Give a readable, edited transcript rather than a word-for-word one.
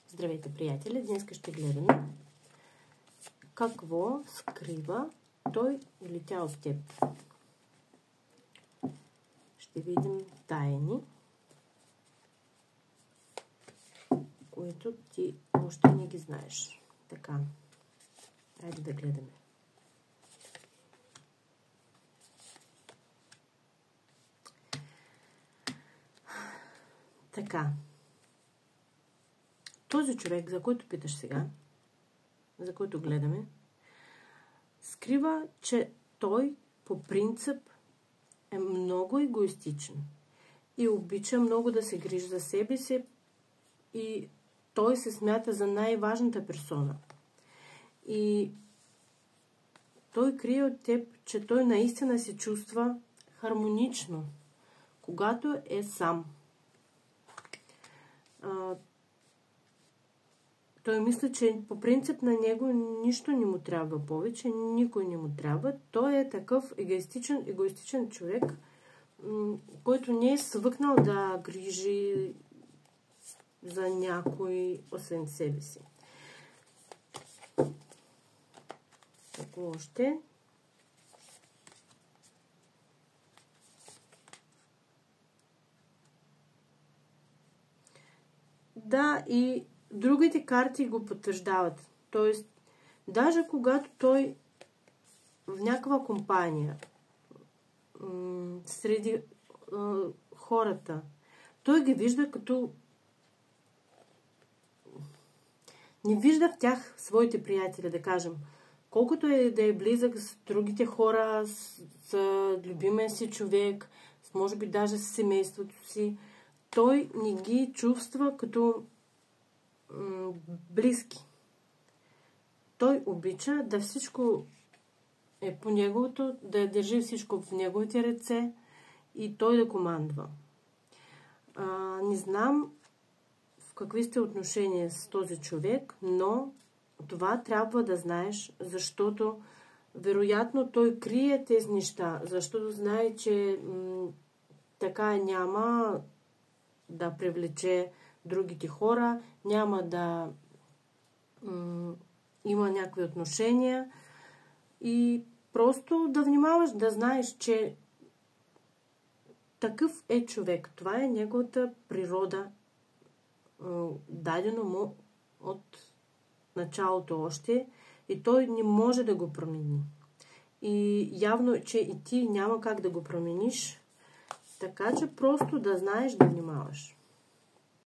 Здравейте, приятели! Днес ще гледаме какво скрива той или тя от теб. Ще видим тайни, които ти още не ги знаеш. Така, айде да гледаме. Така. Този човек, за който питаш сега, за който гледаме, скрива, че той по принцип е много егоистичен и обича много да се грижи за себе си и той се смята за най-важната персона. И той крие от теб, че той наистина се чувства хармонично, когато е сам. Той мисля, че по принцип на него нищо не му трябва повече, никой не му трябва. Той е такъв егоистичен човек, който не е свикнал да грижи за някой, освен себе си. Какво още? Да, и другите карти го потвърждават. Тоест, даже когато той в някаква компания, среди хората, той ги вижда като... Не вижда в тях своите приятели, да кажем. Колкото е да е близък с другите хора, с любимия си човек, може би даже с семейството си, той не ги чувства като близки. Той обича да всичко е по неговото, да държи всичко в неговите ръце и той да командва. Не знам в какви сте отношения с този човек, но това трябва да знаеш, защото вероятно той крие тези неща, защото знае, че така няма да привлече другите хора, няма да има някакви отношения и просто да внимаваш, да знаеш, че такъв е човек. Това е неговата природа, дадено му от началото още и той не може да го промени. И явно, че и ти няма как да го промениш, така че просто да знаеш, да внимаваш.